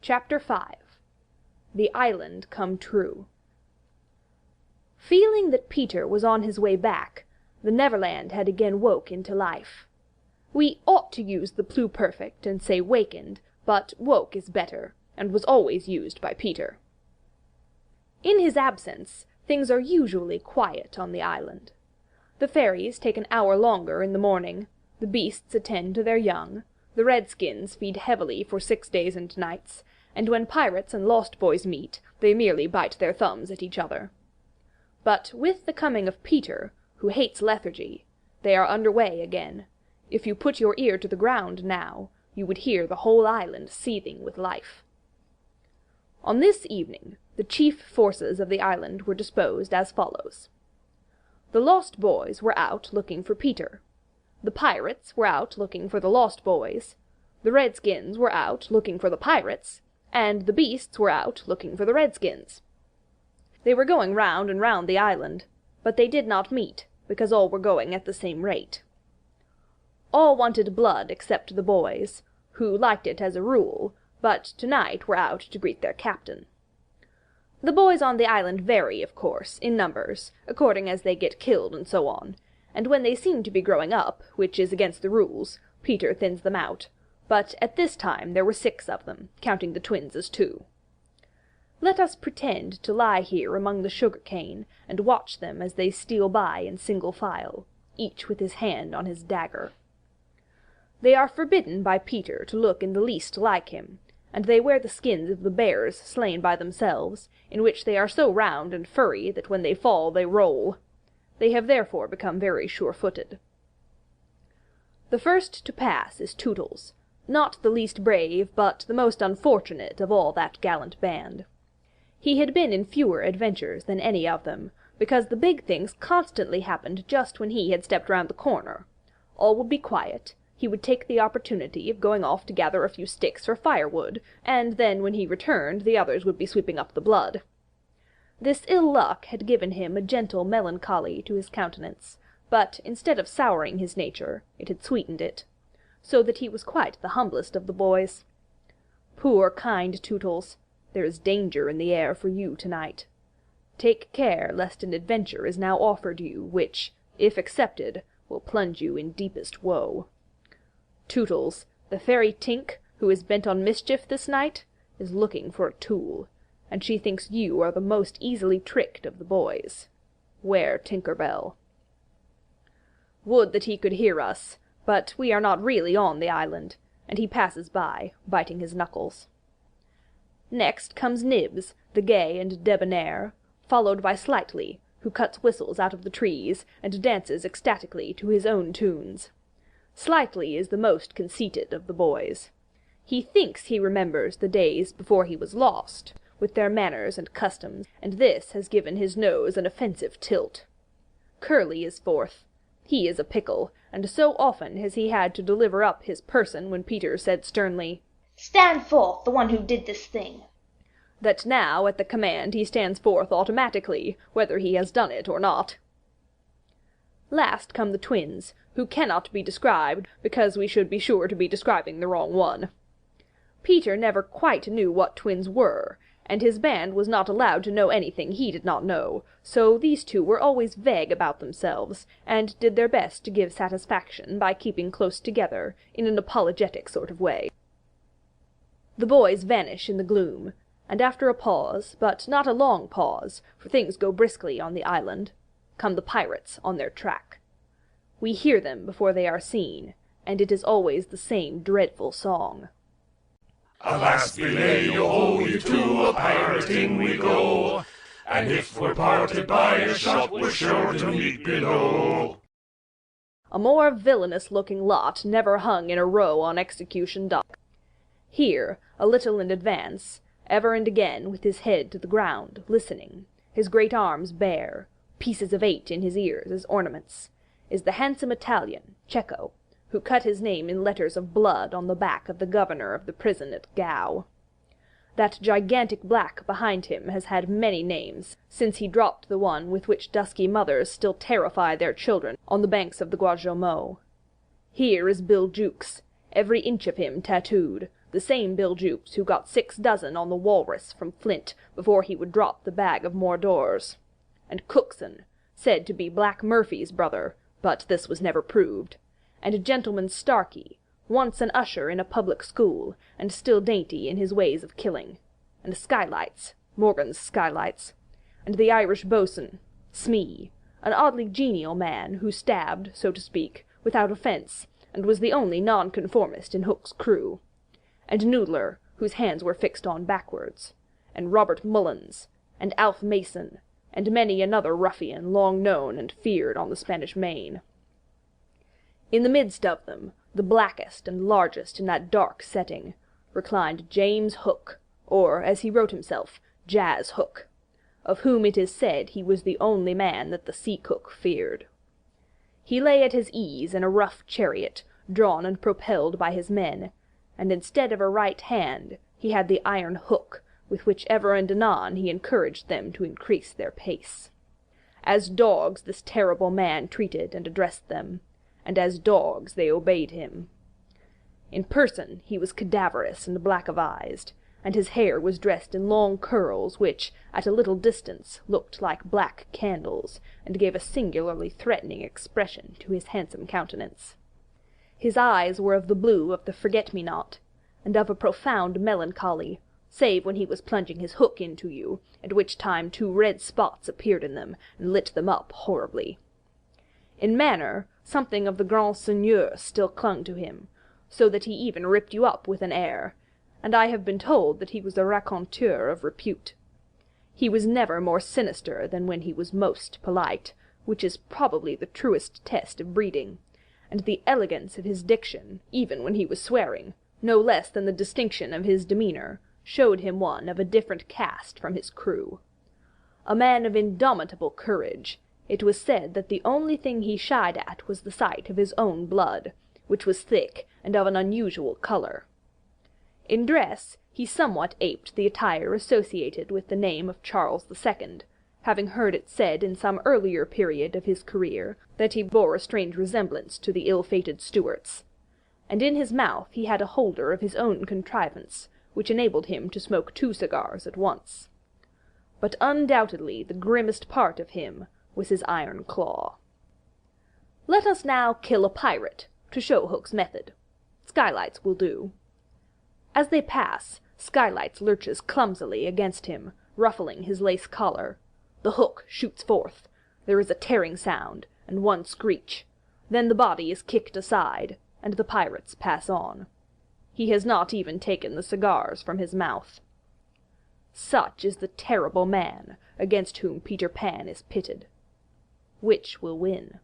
Chapter 5 The Island Come True. Feeling that Peter was on his way back, the Neverland had again woke into life. We ought to use the pluperfect and say wakened, but woke is better, and was always used by Peter. In his absence, things are usually quiet on the island. The fairies take an hour longer in the morning, the beasts attend to their young, the redskins feed heavily for 6 days and nights, and when pirates and lost boys meet, they merely bite their thumbs at each other. But with the coming of Peter, who hates lethargy, they are under way again. If you put your ear to the ground now, you would hear the whole island seething with life. On this evening, the chief forces of the island were disposed as follows. The lost boys were out looking for Peter. The pirates were out looking for the lost boys. The redskins were out looking for the pirates, and the beasts were out looking for the redskins. They were going round and round the island, but they did not meet, because all were going at the same rate. All wanted blood except the boys, who liked it as a rule, but tonight were out to greet their captain. The boys on the island vary, of course, in numbers, according as they get killed and so on, and when they seem to be growing up, which is against the rules, Peter thins them out, but at this time there were 6 of them, counting the twins as 2. Let us pretend to lie here among the sugar cane, and watch them as they steal by in single file, each with his hand on his dagger. They are forbidden by Peter to look in the least like him, and they wear the skins of the bears slain by themselves, in which they are so round and furry that when they fall they roll. They have therefore become very sure-footed. The first to pass is Tootles, not the least brave, but the most unfortunate of all that gallant band. He had been in fewer adventures than any of them, because the big things constantly happened just when he had stepped round the corner. All would be quiet. He would take the opportunity of going off to gather a few sticks for firewood, and then when he returned the others would be sweeping up the blood. This ill luck had given him a gentle melancholy to his countenance, but instead of souring his nature, it had sweetened it, so that he was quite the humblest of the boys. Poor kind Tootles, there is danger in the air for you tonight. Take care lest an adventure is now offered you, which, if accepted, will plunge you in deepest woe. Tootles, the fairy Tink, who is bent on mischief this night, is looking for a tool, and she thinks you are the most easily tricked of the boys. 'Ware Tinker Bell. Would that he could hear us, but we are not really on the island, and he passes by, biting his knuckles. Next comes Nibs, the gay and debonair, followed by Slightly, who cuts whistles out of the trees, and dances ecstatically to his own tunes. Slightly is the most conceited of the boys. He thinks he remembers the days before he was lost, with their manners and customs, and this has given his nose an offensive tilt. Curly is fourth. He is a pickle, and so often has he had to deliver up his person when Peter said sternly, "Stand forth, the one who did this thing," that now at the command he stands forth automatically, whether he has done it or not. Last come the twins, who cannot be described, because we should be sure to be describing the wrong one. Peter never quite knew what twins were, and his band was not allowed to know anything he did not know, so these two were always vague about themselves, and did their best to give satisfaction by keeping close together, in an apologetic sort of way. The boys vanish in the gloom, and after a pause, but not a long pause, for things go briskly on the island, come the pirates on their track. We hear them before they are seen, and it is always the same dreadful song. Alas, belay you, ho, you two, a-pirating we go, and if we're parted by a shot, we're sure to meet below. A more villainous-looking lot never hung in a row on execution dock. Here, a little in advance, ever and again with his head to the ground, listening, his great arms bare, pieces of 8 in his ears as ornaments, is the handsome Italian, Cecco, who cut his name in letters of blood on the back of the governor of the prison at Gao. That gigantic black behind him has had many names, since he dropped the one with which dusky mothers still terrify their children on the banks of the Guajomo. Here is Bill Jukes, every inch of him tattooed, the same Bill Jukes who got 6 dozen on the Walrus from Flint before he would drop the bag of Mordors. And Cookson, said to be Black Murphy's brother, but this was never proved. And Gentleman Starkey, once an usher in a public school, and still dainty in his ways of killing. And Skylights, Morgan's Skylights. And the Irish boatswain, Smee, an oddly genial man who stabbed, so to speak, without offence, and was the only nonconformist in Hook's crew. And Noodler, whose hands were fixed on backwards. And Robert Mullins, and Alf Mason, and many another ruffian long known and feared on the Spanish Main. In the midst of them, the blackest and largest in that dark setting, reclined James Hook, or, as he wrote himself, Jas Hook, of whom it is said he was the only man that the sea-cook feared. He lay at his ease in a rough chariot, drawn and propelled by his men, and instead of a right hand he had the iron hook, with which ever and anon he encouraged them to increase their pace. As dogs this terrible man treated and addressed them, and as dogs they obeyed him. In person he was cadaverous and black of eyes, and his hair was dressed in long curls which, at a little distance, looked like black candles, and gave a singularly threatening expression to his handsome countenance. His eyes were of the blue of the forget-me-not, and of a profound melancholy, save when he was plunging his hook into you, at which time 2 red spots appeared in them, and lit them up horribly. In manner, something of the grand seigneur still clung to him, so that he even ripped you up with an air, and I have been told that he was a raconteur of repute. He was never more sinister than when he was most polite, which is probably the truest test of breeding, and the elegance of his diction, even when he was swearing, no less than the distinction of his demeanour, showed him one of a different caste from his crew. A man of indomitable courage, it was said that the only thing he shied at was the sight of his own blood, which was thick and of an unusual colour. In dress he somewhat aped the attire associated with the name of Charles II, having heard it said in some earlier period of his career that he bore a strange resemblance to the ill-fated Stuarts. And in his mouth he had a holder of his own contrivance, which enabled him to smoke 2 cigars at once. But undoubtedly the grimmest part of him was his iron claw. Let us now kill a pirate, to show Hook's method. Skylights will do. As they pass, Skylights lurches clumsily against him, ruffling his lace collar. The hook shoots forth. There is a tearing sound, and 1 screech. Then the body is kicked aside, and the pirates pass on. He has not even taken the cigars from his mouth. Such is the terrible man against whom Peter Pan is pitted. Which will win?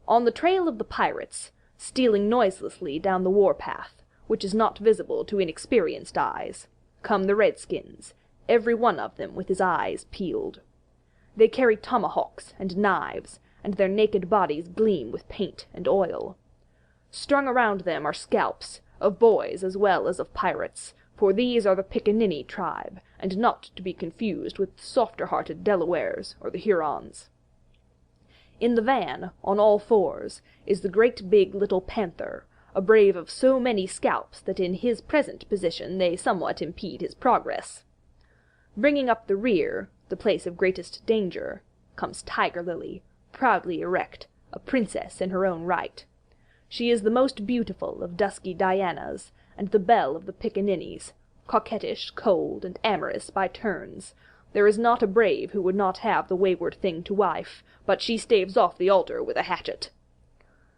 On the trail of the pirates, stealing noiselessly down the war-path, which is not visible to inexperienced eyes, come the redskins, every one of them with his eyes peeled. They carry tomahawks and knives, and their naked bodies gleam with paint and oil. Strung around them are scalps, of boys as well as of pirates, for these are the Pickaninny tribe, and not to be confused with the softer-hearted Delawares or the Hurons. In the van, on all fours, is the great big little Panther, a brave of so many scalps that in his present position they somewhat impede his progress. Bringing up the rear, the place of greatest danger, comes Tiger Lily, proudly erect, a princess in her own right. She is the most beautiful of dusky Dianas, and the belle of the Pickaninnies, coquettish, cold, and amorous by turns. There is not a brave who would not have the wayward thing to wife, but she staves off the altar with a hatchet.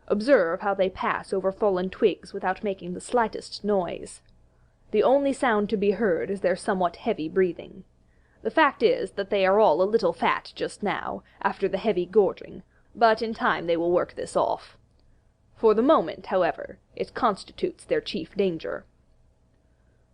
Observe how they pass over fallen twigs without making the slightest noise. The only sound to be heard is their somewhat heavy breathing. The fact is that they are all a little fat just now, after the heavy gorging, but in time they will work this off. For the moment, however, it constitutes their chief danger.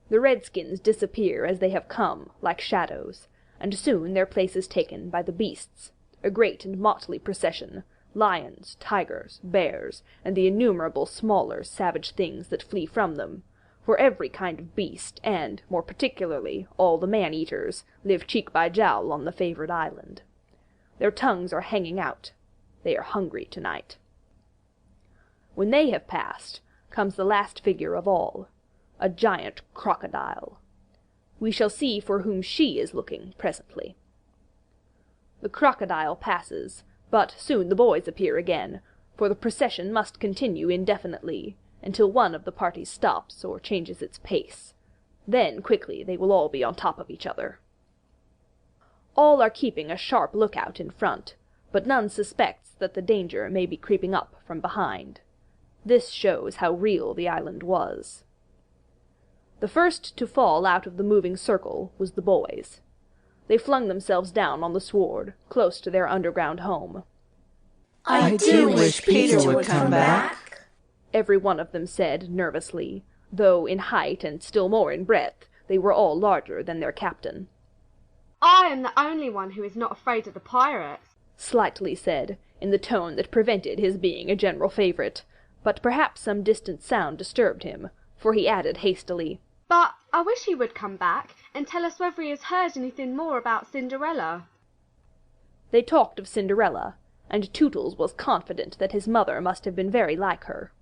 The redskins disappear as they have come, like shadows, and soon their place is taken by the beasts, a great and motley procession, lions, tigers, bears, and the innumerable smaller savage things that flee from them, for every kind of beast, and, more particularly, all the man-eaters, live cheek by jowl on the favoured island. Their tongues are hanging out. They are hungry tonight. When they have passed, comes the last figure of all, a giant crocodile. We shall see for whom she is looking presently. The crocodile passes, but soon the boys appear again, for the procession must continue indefinitely, until one of the party stops or changes its pace. Then quickly they will all be on top of each other. All are keeping a sharp lookout in front, but none suspects that the danger may be creeping up from behind. This shows how real the island was. The first to fall out of the moving circle was the boys. They flung themselves down on the sward, close to their underground home. I do wish Peter would come back, every one of them said nervously, though in height and still more in breadth they were all larger than their captain. I am the only one who is not afraid of the pirates, Slightly said, in the tone that prevented his being a general favourite, but perhaps some distant sound disturbed him, for he added hastily, but I wish he would come back and tell us whether he has heard anything more about Cinderella. They talked of Cinderella, and Tootles was confident that his mother must have been very like her.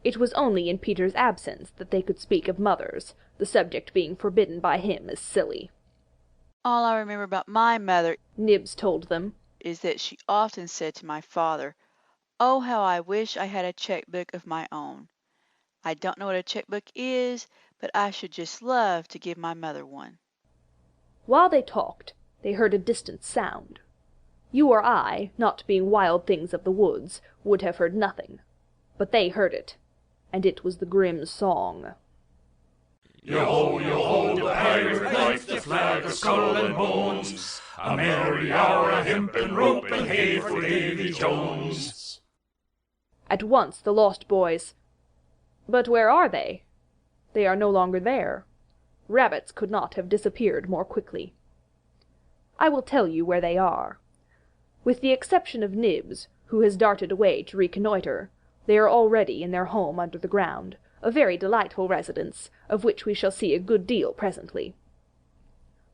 It was only in Peter's absence that they could speak of mothers, the subject being forbidden by him as silly. All I remember about my mother, Nibs told them, is that she often said to my father, "Oh, how I wish I had a checkbook of my own. I don't know what a checkbook is, but I should just love to give my mother one." While they talked, they heard a distant sound. You or I, not being wild things of the woods, would have heard nothing, but they heard it, and it was the grim song. Yo-ho, the pirate life, the flag of skull and bones, a merry hour, a hempen rope, and hey for Davy Jones. At once the lost boys— But where are they? They are no longer there. Rabbits could not have disappeared more quickly. I will tell you where they are. With the exception of Nibs, who has darted away to reconnoitre, they are already in their home under the ground, a very delightful residence, of which we shall see a good deal presently.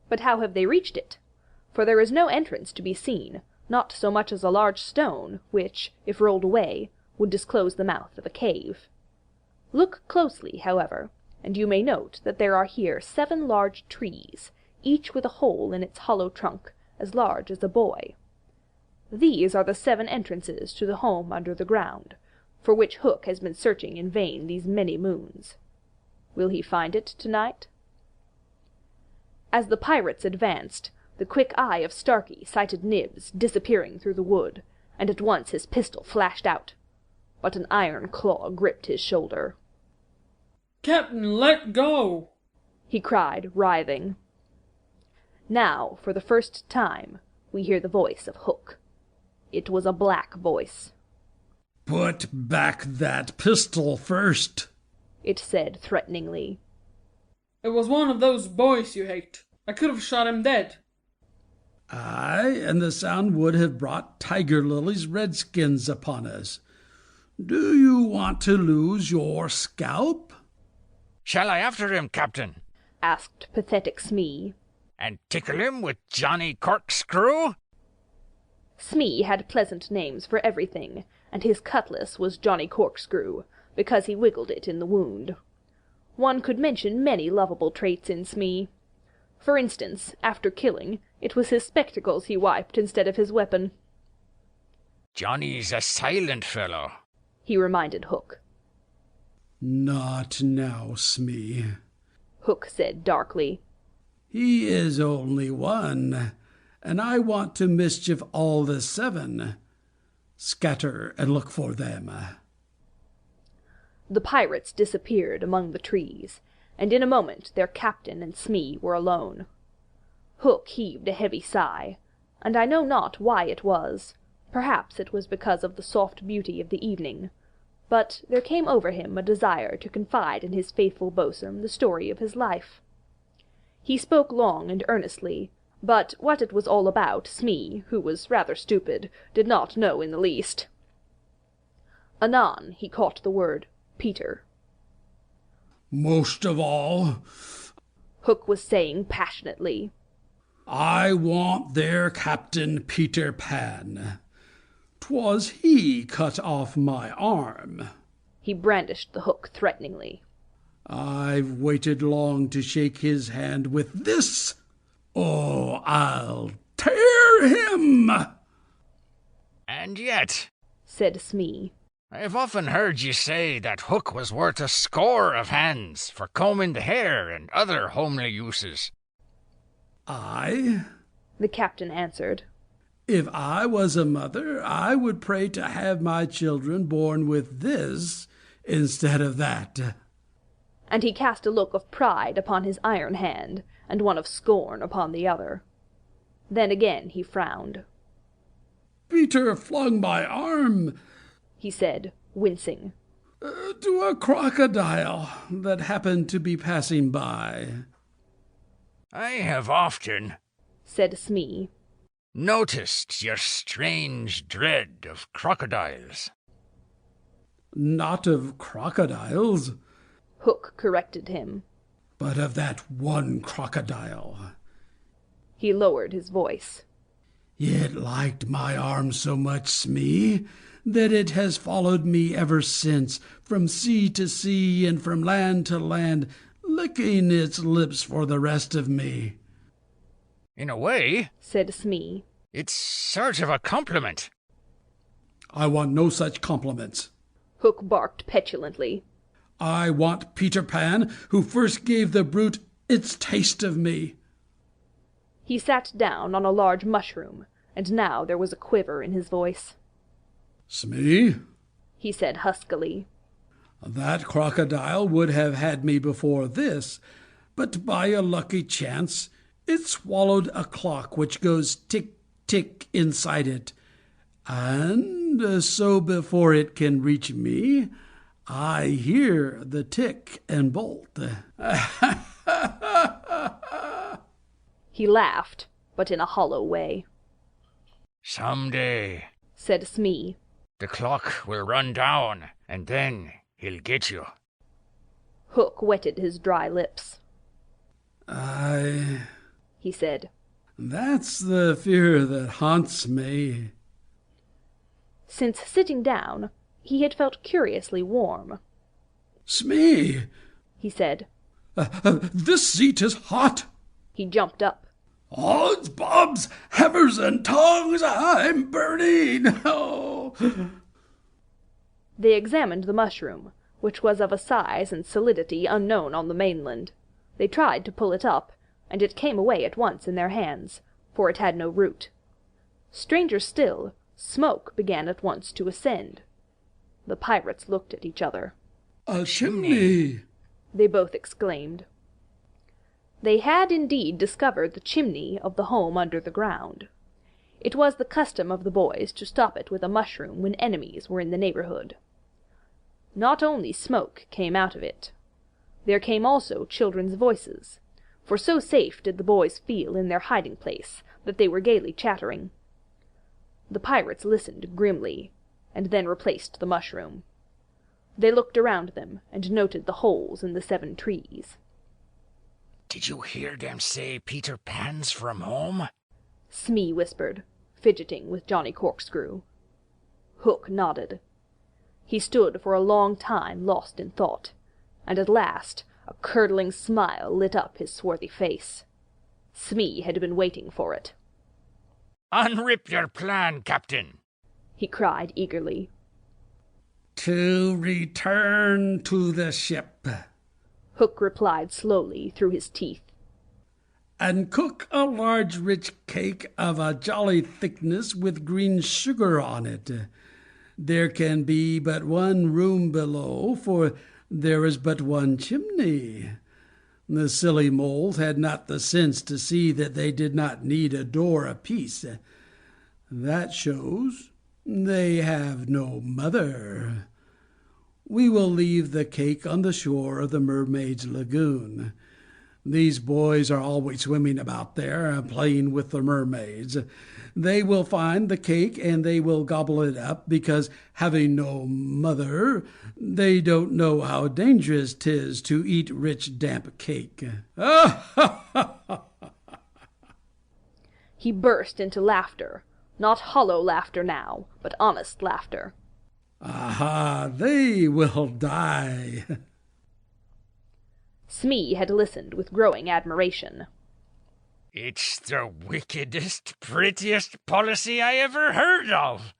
But how have they reached it? For there is no entrance to be seen, not so much as a large stone, which, if rolled away, would disclose the mouth of a cave. Look closely, however, and you may note that there are here 7 large trees, each with a hole in its hollow trunk as large as a boy. These are the 7 entrances to the home under the ground, for which Hook has been searching in vain these many moons. Will he find it tonight? As the pirates advanced, the quick eye of Starkey sighted Nibs disappearing through the wood, and at once his pistol flashed out. But an iron claw gripped his shoulder. "Captain, let go!" he cried, writhing. Now, for the first time, we hear the voice of Hook. It was a black voice. "Put back that pistol first," it said threateningly. "It was one of those boys you hate. I could have shot him dead." "Aye, and the sound would have brought Tiger Lily's redskins upon us. Do you want to lose your scalp?" "Shall I after him, Captain?" asked pathetic Smee. "And tickle him with Johnny Corkscrew?" Smee had pleasant names for everything, and his cutlass was Johnny Corkscrew, because he wiggled it in the wound. One could mention many lovable traits in Smee. For instance, after killing, it was his spectacles he wiped instead of his weapon. "Johnny's a silent fellow," he reminded Hook. "Not now, Smee," Hook said darkly. "He is only one, and I want to mischief all the 7. Scatter and look for them." The pirates disappeared among the trees, and in a moment their captain and Smee were alone. Hook heaved a heavy sigh, and I know not why it was. Perhaps it was because of the soft beauty of the evening, but there came over him a desire to confide in his faithful boatswain the story of his life. He spoke long and earnestly, but what it was all about Smee, who was rather stupid, did not know in the least. Anon he caught the word Peter. "Most of all," Hook was saying passionately, "I want their Captain Peter Pan. 'Twas he cut off my arm." He brandished the hook threateningly. I've waited long to shake his hand with this. Oh, I'll tear him!" And yet, said Smee, I've often heard ye say that Hook was worth a score of hands for combing the hair and other homely uses. "Aye," the captain answered. "if I was a mother, I would pray to have my children born with this instead of that." And he cast a look of pride upon his iron hand, and one of scorn upon the other. Then again he frowned. "Peter flung my arm," he said, wincing, "to a crocodile that happened to be passing by." I have often, said Smee, noticed your strange dread of crocodiles. "Not of crocodiles, Hook corrected him. but of that one crocodile. He lowered his voice. It liked my arm so much, Smee, that it has followed me ever since, from sea to sea and from land to land, licking its lips for the rest of me." In a way, said Smee, it's sort of a compliment. "I want no such compliments. Hook barked petulantly. I want Peter Pan, who first gave the brute its taste of me." He sat down on a large mushroom, and now there was a quiver in his voice. "Smee," he said huskily, "that crocodile would have had me before this, but by a lucky chance it swallowed a clock which goes tick-tick inside it, and so before it can reach me, I hear the tick and bolt." He laughed, but in a hollow way. Some day, said Smee, the clock will run down, and then he'll get you. Hook wetted his dry lips. "Aye," he said, "that's the fear that haunts me." Since sitting down, he had felt curiously warm. "Smee," he said, "this seat is hot." He jumped up. "Odds bobs, hammers and tongs, I'm burning!" Oh. They examined the mushroom, which was of a size and solidity unknown on the mainland. They tried to pull it up, and it came away at once in their hands, for it had no root. Stranger still, smoke began at once to ascend. The pirates looked at each other. "A chimney!" they both exclaimed. They had indeed discovered the chimney of the home under the ground. It was the custom of the boys to stop it with a mushroom when enemies were in the neighborhood. Not only smoke came out of it. There came also children's voices, for so safe did the boys feel in their hiding-place that they were gaily chattering. The pirates listened grimly, and then replaced the mushroom. They looked around them and noted the holes in the 7 trees. Did you hear them say Peter Pan's from home? Smee whispered, fidgeting with Johnny Corkscrew. Hook nodded. He stood for a long time lost in thought, and at last a curdling smile lit up his swarthy face. Smee had been waiting for it. Unrip your plan, Captain, he cried eagerly. "To return to the ship," Hook replied slowly through his teeth, "and cook a large rich cake of a jolly thickness with green sugar on it. There can be but one room below, for there is but one chimney." The silly moles had not the sense to see that they did not need a door apiece. That shows they have no mother. We will leave the cake on the shore of the Mermaid's Lagoon. These boys are always swimming about there, playing with the mermaids. They will find the cake, and they will gobble it up, because, having no mother, they don't know how dangerous 'tis to eat rich damp cake. He burst into laughter, not hollow laughter now, but honest laughter. "Aha, they will die." Smee had listened with growing admiration. It's the wickedest, prettiest policy I ever heard of,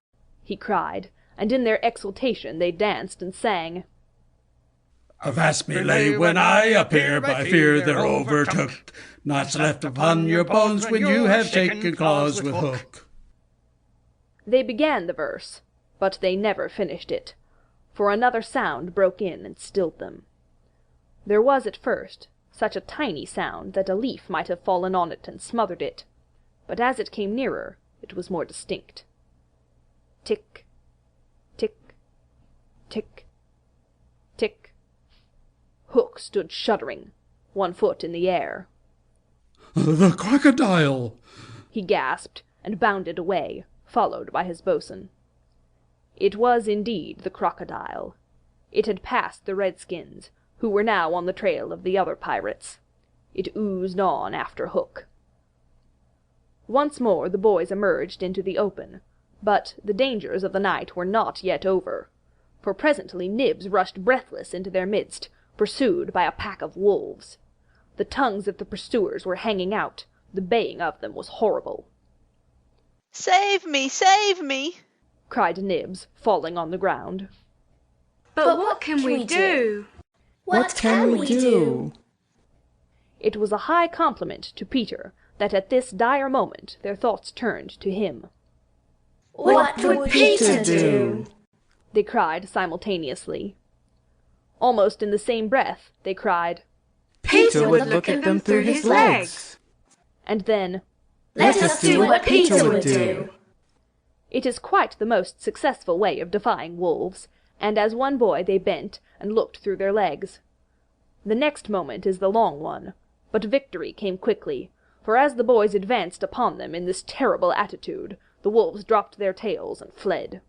he cried, and in their exultation they danced and sang. Avast me lay when I appear, by fear they're overtook. Knots left upon your bones when you have taken claws with hook. They began the verse, but they never finished it, for another sound broke in and stilled them. There was at first such a tiny sound that a leaf might have fallen on it and smothered it, but as it came nearer it was more distinct. Tick, tick, tick, tick. Hook stood shuddering, 1 foot in the air. The crocodile! He gasped, and bounded away, followed by his boatswain. It was indeed the crocodile. It had passed the redskins, who were now on the trail of the other pirates. It oozed on after Hook. Once more the boys emerged into the open, but the dangers of the night were not yet over, for presently Nibs rushed breathless into their midst, pursued by a pack of wolves. The tongues of the pursuers were hanging out. The baying of them was horrible. Save me! Save me! cried Nibs, falling on the ground. But what can we do? What can we do? It was a high compliment to Peter that at this dire moment their thoughts turned to him. What would Peter do? They cried simultaneously. Almost in the same breath they cried, Peter would look at them through his legs. And then, Let us do what Peter would do. It is quite the most successful way of defying wolves, and as one boy they bent and looked through their legs. The next moment is the long one, but victory came quickly, for as the boys advanced upon them in this terrible attitude, the wolves dropped their tails and fled.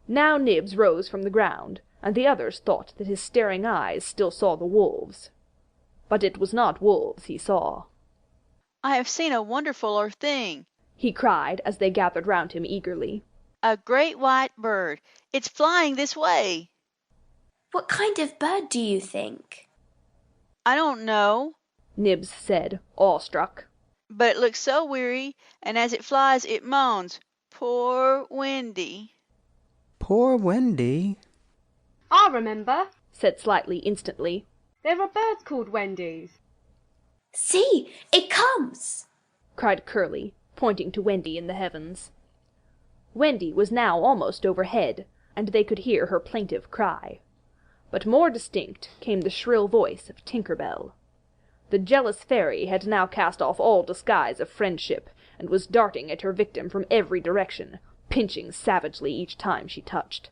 Now Nibs rose from the ground, and the others thought that his staring eyes still saw the wolves. But it was not wolves he saw. I have seen a wonderfuler thing, he cried as they gathered round him eagerly. A great white bird. It's flying this way. What kind of bird do you think? I don't know, Nibs said, awestruck. but it looks so weary, and as it flies it moans, Poor Wendy. Poor Wendy. I remember. Said Slightly instantly. There are birds called Wendy's. See, it comes! cried Curly, pointing to Wendy in the heavens. Wendy was now almost overhead, and they could hear her plaintive cry. But more distinct came the shrill voice of Tinker Bell. The jealous fairy had now cast off all disguise of friendship, and was darting at her victim from every direction, pinching savagely each time she touched.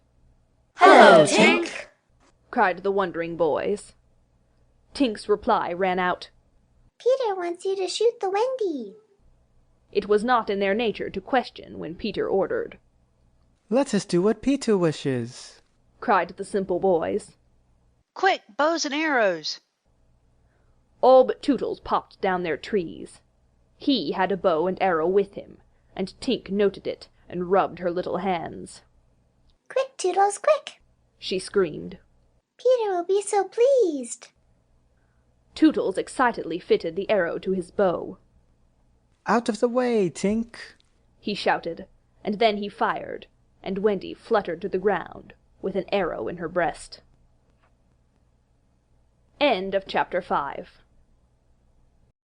Hello, Tink! cried the wondering boys. Tink's reply ran out, Peter wants you to shoot the Wendy. It was not in their nature to question when Peter ordered. Let us do what Peter wishes, cried the simple boys. Quick, bows and arrows! All but Tootles popped down their trees. He had a bow and arrow with him, and Tink noted it and rubbed her little hands. Quick, Tootles, quick! She screamed. Peter will be so pleased. Tootles excitedly fitted the arrow to his bow. Out of the way, Tink! He shouted, and then he fired, and Wendy fluttered to the ground with an arrow in her breast. End of chapter 5.